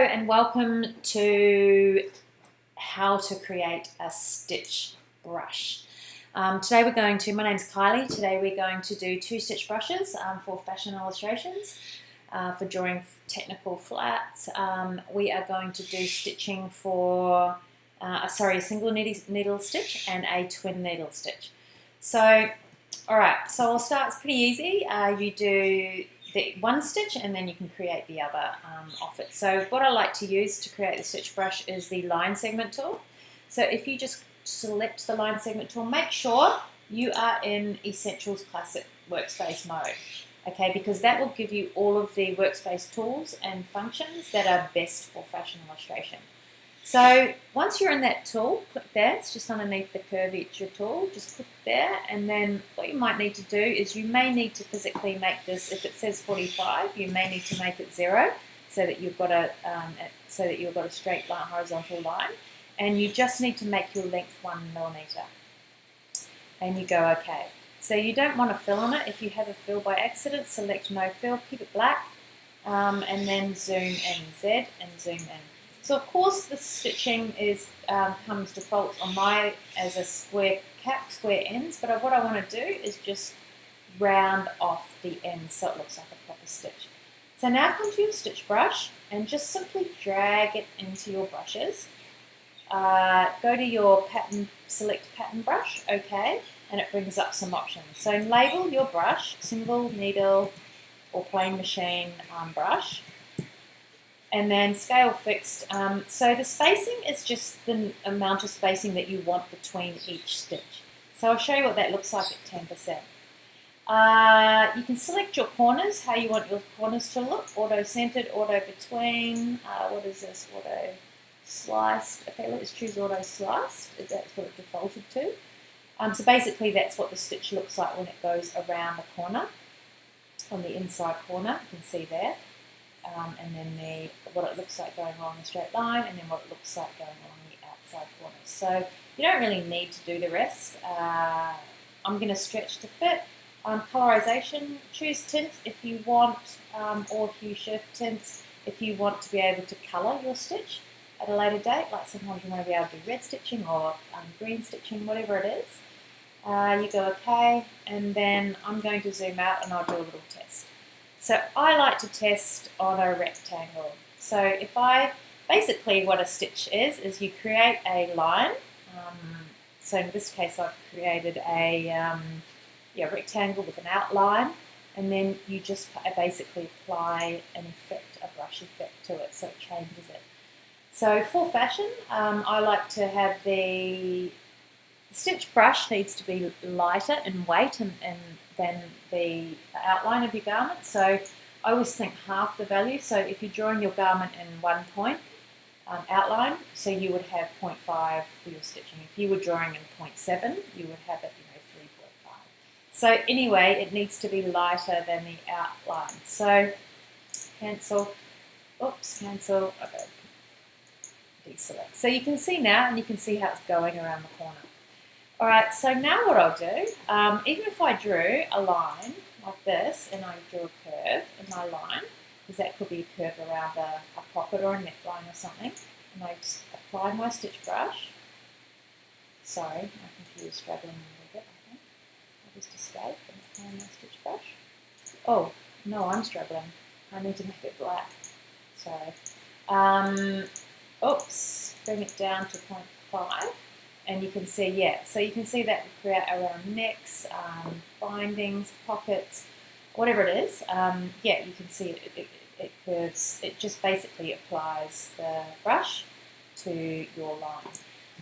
And welcome to how to create a stitch brush. Today we're going to, my name's Kylie, today we're going to do 2 stitch brushes for fashion illustrations, for drawing technical flats. We are going to do stitching for, a single needle stitch and a twin needle stitch. So, alright, so I'll start, it's pretty easy. You do the one stitch and then you can create the other off it. So what I like to use to create the stitch brush is the line segment tool. So if you just select the line segment tool, make sure you are in Essentials Classic Workspace mode, okay, because that will give you all of the workspace tools and functions that are best for fashion illustration. So once you're in that tool, click there, it's just underneath the curvature tool, just click there, and then what you might need to do is you may need to physically make this, if it says 45, you may need to make it 0 so that you've got a straight line, horizontal line, and you just need to make your length 1 millimeter. And you go OK. So you don't want to fill on it. If you have a fill by accident, select no fill, keep it black, and then zoom in, Z and zoom in. So of course the stitching comes default on as a square cap, square ends, but what I want to do is just round off the ends so it looks like a proper stitch. So now come to your stitch brush and just simply drag it into your brushes. Go to your pattern, select pattern brush, OK, and it brings up some options. So label your brush, single needle or plain machine brush. And then scale fixed. So the spacing is just the amount of spacing that you want between each stitch. So I'll show you what that looks like at 10%. You can select your corners, how you want your corners to look. Auto centered, auto between. What is this? Auto sliced. Okay, let's choose auto sliced, if that's what it defaulted to. So basically that's what the stitch looks like when it goes around the corner, on the inside corner, you can see there. And then what it looks like going along the straight line, and then what it looks like going along the outside corners. So you don't really need to do the rest. I'm going to stretch to fit. Colorization, choose tints if you want, or hue shift tints if you want to be able to color your stitch at a later date, like sometimes you want to be able to do red stitching or green stitching, whatever it is. You go OK, and then I'm going to zoom out and I'll do a little test. So I like to test on a rectangle. So basically what a stitch is you create a line. So in this case I've created a rectangle with an outline, and then you just basically apply an effect, a brush effect to it, so it changes it. So for fashion, I like to have the stitch brush needs to be lighter in weight than the outline of your garment. So I always think half the value. So if you're drawing your garment in 1 point outline, so you would have 0.5 for your stitching. If you were drawing in 0.7, you would have it, 3.5. So anyway, it needs to be lighter than the outline. So cancel, cancel, okay, deselect. So you can see now, and you can see how it's going around the corner. Alright, so now what I'll do, even if I drew a line like this, and I drew a curve in my line, because that could be a curve around a pocket or a neckline or something, and I just apply my stitch brush. Sorry, my computer's struggling a little bit, I think. I'll just escape and apply my stitch brush. Oh, no, I'm struggling. I need to make it black. Sorry. Bring it down to 0.5. And you can see, so you can see that we create around necks, bindings, pockets, whatever it is. You can see it curves. It just basically applies the brush to your line.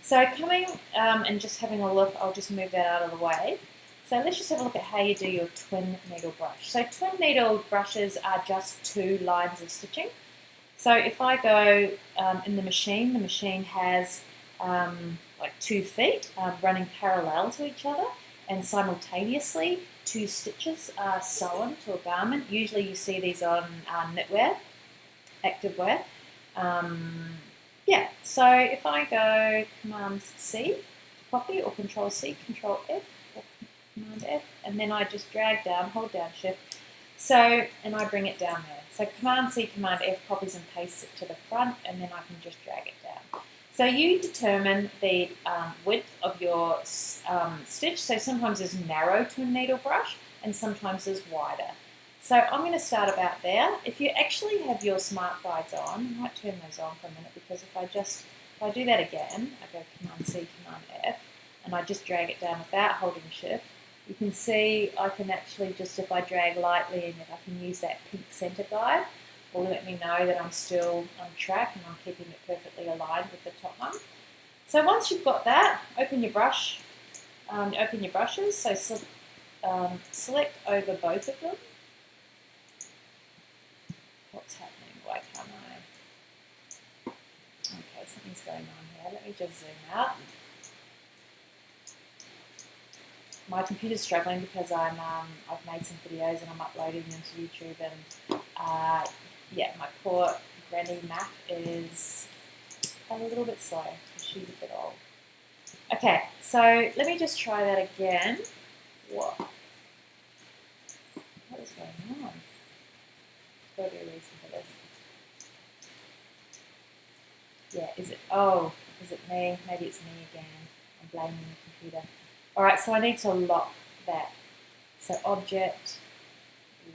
So coming and just having a look, I'll just move that out of the way. So let's just have a look at how you do your twin needle brush. So twin needle brushes are just 2 lines of stitching. So if I go in the machine has like 2 feet running parallel to each other, and simultaneously 2 stitches are sewn to a garment. Usually you see these on knitwear, activewear. So if I go Command C to copy, or Control C, Control F, or Command F, and then I just drag down, hold down Shift, So, and I bring it down there. So Command C, Command F copies and pastes it to the front, and then I can just drag it down. So you determine the width of your stitch. So sometimes it's narrow to a needle brush, and sometimes it's wider. So I'm going to start about there. If you actually have your smart guides on, I might turn those on for a minute, because if I do that again, I go Command C, Command F, and I just drag it down without holding Shift, you can see I can actually just, if I drag lightly in it, I can use that pink center guide, will let me know that I'm still on track and I'm keeping it perfectly aligned with the top one. So once you've got that, open your brush, open your brushes, so select over both of them. What's happening? Why can't I? Okay, something's going on here. Let me just zoom out. My computer's struggling because I've made some videos and I'm uploading them to YouTube, and yeah, my poor granny Mac is a little bit slow because she's a bit old. Okay, so let me just try that again. What is going on? There's got to be a reason for this. Yeah, is it me? Maybe it's me again. I'm blaming the computer. Alright, so I need to lock that. So object,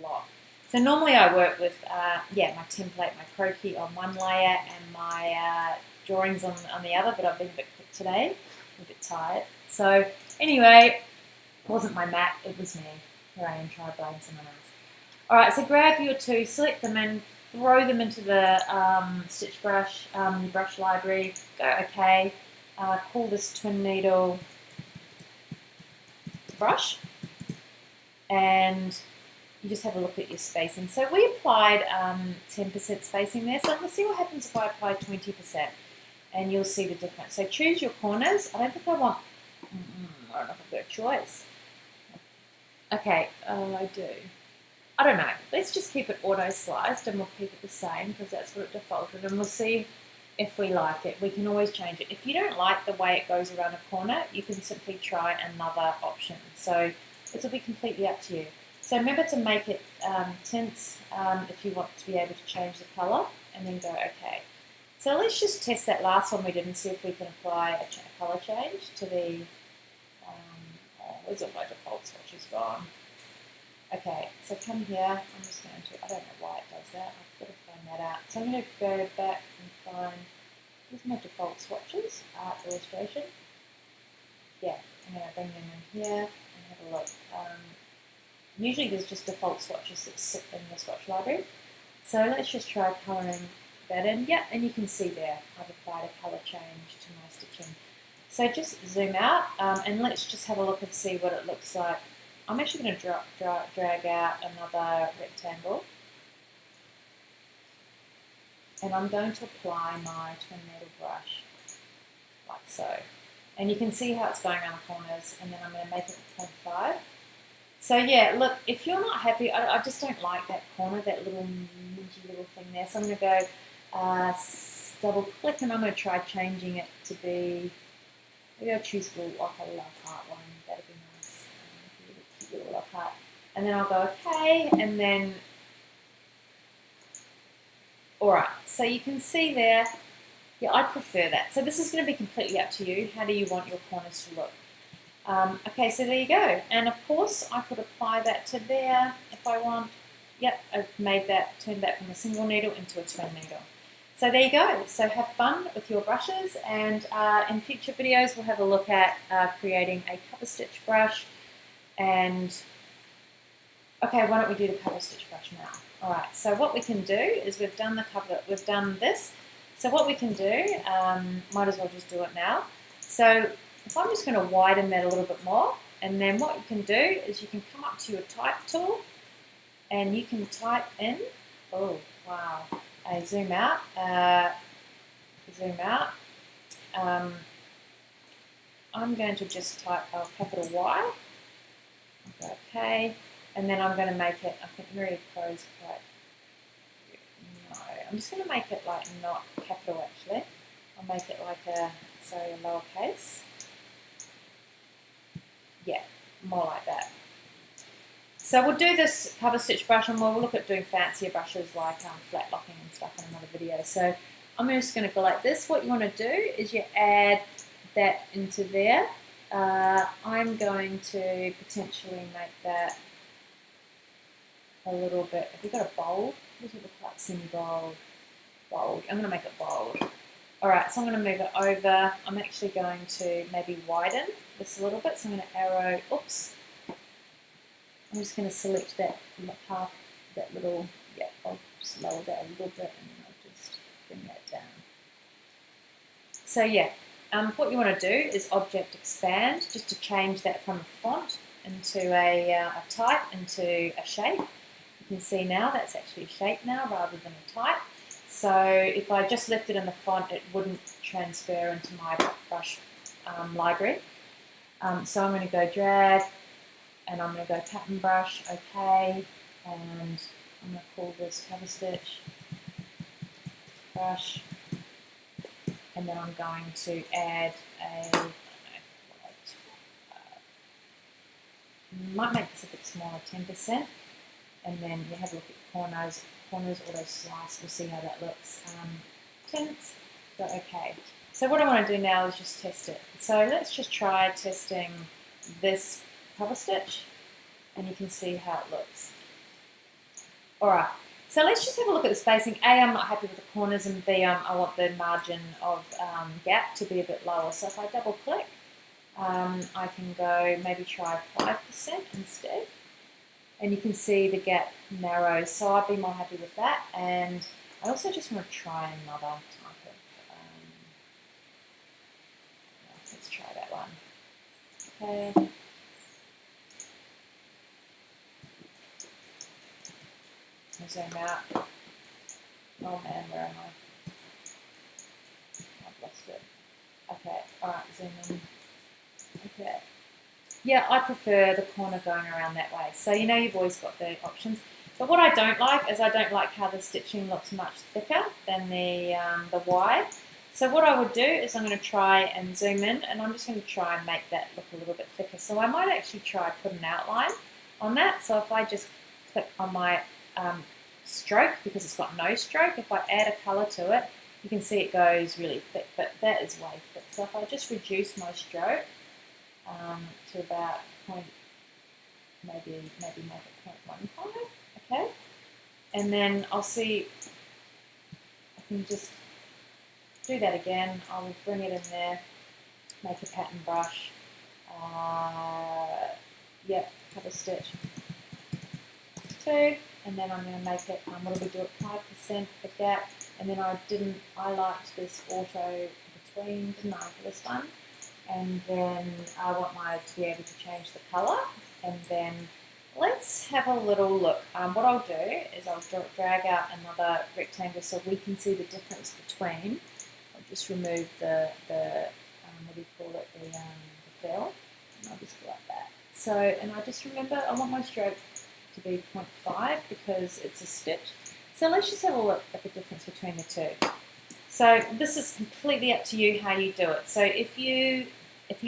lock. So normally I work with, my template, my Croquis on one layer and my drawings on the other, but I've been a bit quick today, a bit tired. So anyway, it wasn't my mat, it was me. Here I am trying to blame someone else. Alright, so grab your two, select them and throw them into the stitch brush, brush library, go OK, call this twin needle brush, and you just have a look at your spacing. So we applied 10% spacing there, so let's see what happens if I apply 20%, and you'll see the difference. So choose your corners. I don't think I want, I don't know if I've got a choice. Okay, I do. I don't know. Let's just keep it auto sliced and we'll keep it the same because that's what it defaulted, and we'll see if we like it. We can always change it. If you don't like the way it goes around a corner, you can simply try another option. So this will be completely up to you. So remember to make it tints if you want to be able to change the colour, and then go OK. So let's just test that last one we did and see if we can apply a colour change to the, where's all my default swatches gone? Okay, so come here, I'm just going to, I don't know why it does that, I've got to find that out. So I'm going to go back and find, here's my default swatches, art illustration. Yeah, I'm going to bring them in here and have a look. Usually there's just default swatches that sit in the swatch library. So let's just try colouring that in. Yeah, and you can see there, I've applied a colour change to my stitching. So just zoom out and let's just have a look and see what it looks like. I'm actually going to drag out another rectangle, and I'm going to apply my twin needle brush like so. And you can see how it's going around the corners, and then I'm going to make it 0.5. So yeah, look, if you're not happy, I just don't like that corner, that little midgy little thing there. So I'm going to go double click, and I'm going to try changing it to be, maybe I'll choose like a love heart one, that'd be nice. Little love heart. And then I'll go OK, and then, alright, so you can see there, yeah, I prefer that. So this is going to be completely up to you. How do you want your corners to look? Okay, so there you go. And of course, I could apply that to there if I want. Yep, I've made that, turned that from a single needle into a twin needle. So there you go. So have fun with your brushes, and in future videos we'll have a look at creating a cover stitch brush. And okay, why don't we do the cover stitch brush now? Alright, so what we can do is we've done this. So what we can do, might as well just do it now. So if I'm just going to widen that a little bit more, and then what you can do is you can come up to your type tool and you can type in, oh wow, I zoom out, I'm going to just type capital Y, okay, and then I'm going to make it, I think Mary Pro's quite, no, I'm just going to make it like not capital actually, I'll make it like a lowercase, yeah, more like that. So we'll do this cover stitch brush, and we'll look at doing fancier brushes like flat locking and stuff in another video. So I'm just going to go like this. What you want to do is you add that into there. I'm going to potentially make that a little bit. Have you got a bold? Does it look like semi-bold? Bold. I'm going to make it bold. Alright, so I'm going to move it over. I'm actually going to maybe widen this a little bit. So I'm going to arrow, oops. I'm just going to select that half, that little, yeah, I'll just lower that a little bit and then I'll just bring that down. So yeah, what you want to do is object expand, just to change that from a font into a type, into a shape. You can see now that's actually a shape now rather than a type. So if I just left it in the font, it wouldn't transfer into my brush library. So I'm going to go drag, and I'm going to go pattern brush, okay, and I'm going to call this cover stitch brush, and then I'm going to add a, might make this a bit smaller, 10%, and then you have a look at corners, auto slice, we'll see how that looks. Tints, go okay. So what I want to do now is just test it. So let's just try testing this cover stitch, and you can see how it looks. Alright, so let's just have a look at the spacing. A, I'm not happy with the corners, and B, I want the margin of gap to be a bit lower. So if I double click, I can go maybe try 5% instead. And you can see the gap narrows, so I'd be more happy with that. And I also just want to try another type of, let's try that one. Okay. I'll zoom out. Oh man, where am I? I've lost it. Okay, alright, zoom in. Okay. Yeah, I prefer the corner going around that way. So you know you've always got the options. But what I don't like is I don't like how the stitching looks much thicker than the wide. So what I would do is I'm going to try and zoom in, and I'm just going to try and make that look a little bit thicker. So I might actually try put an outline on that. So if I just click on my stroke, because it's got no stroke, if I add a colour to it, you can see it goes really thick, but that is way thick. So if I just reduce my stroke to about maybe make it 0.15, okay, and then I'll see, I can just do that again. I'll bring it in there, make a pattern brush, yep, cover stitch 2, and then I'm going to make it, what do we do it, 5% the gap, and then I liked this auto between, didn't I, for this one? And then I want to be able to change the colour, and then let's have a little look. What I'll do is I'll drag out another rectangle so we can see the difference between. I'll just remove the what do you call it, the fill, and I'll just go like that. So, and I just remember I want my stroke to be 0.5 because it's a stitch. So let's just have a look at the difference between the two. So this is completely up to you how you do it. So if you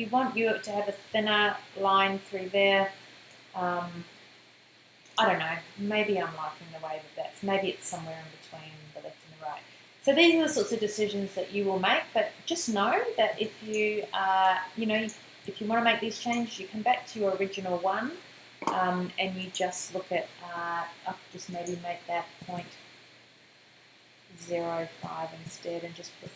want you to have a thinner line through there, I don't know, maybe I'm liking the way that that's, maybe it's somewhere in between the left and the right. So these are the sorts of decisions that you will make, but just know that if you, if you want to make these changes, you come back to your original one, and you just look at, just maybe make that 0.05 instead, and just put,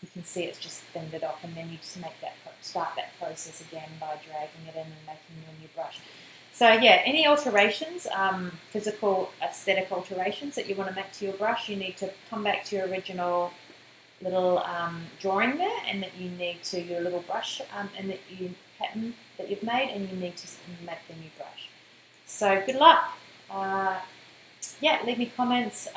you can see it's just thinned it off, and then you just make that, start that process again by dragging it in and making your new brush. So yeah, any alterations, physical aesthetic alterations that you want to make to your brush, you need to come back to your original little drawing there, and that you need to your little brush and that you pattern that you've made, and you need to make the new brush. So good luck. Yeah, leave me comments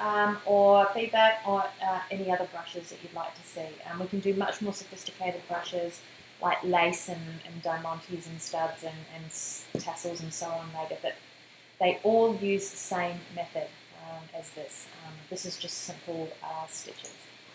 or feedback on any other brushes that you'd like to see. We can do much more sophisticated brushes like lace and diamantes and studs and tassels and so on later, but they all use the same method as this. This is just simple stitches.